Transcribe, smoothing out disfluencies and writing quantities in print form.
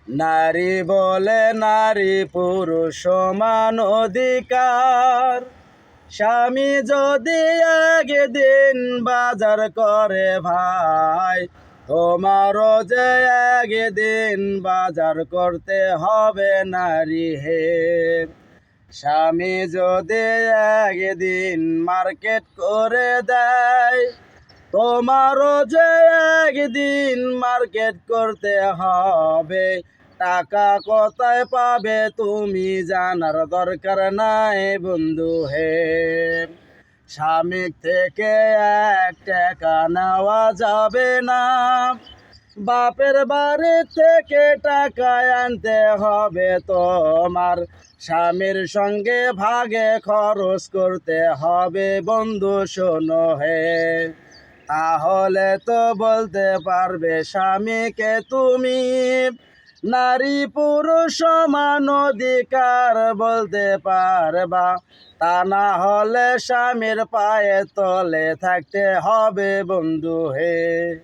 নারী বলে নারী পুরুষ সমান অধিকার। স্বামী যদি একদিন বাজার করে ভাই, তোমারও যে একদিন বাজার করতে হবে নারী হে। স্বামী যদি একদিন মার্কেট করে দেয়, তোমারও যে একদিন মার্কেট করতে হবে। টাকা কোথায় পাবে তুমি জানার দরকার নাই বন্ধু হে। স্বামী থেকে এক টাকা নেওয়া যাবে না, বাপের বাড়ি থেকে টাকা আনতে হবে তোমার। স্বামীর সঙ্গে ভাগে খরচ করতে হবে বন্ধু শোনো হে। তাহলে তো বলতে পারবে স্বামীকে তুমি নারী পুরুষ সমান অধিকার বলতে পারবা। তা না হলে স্বামীর পায়ে তলে থাকতে হবে বন্ধু হে।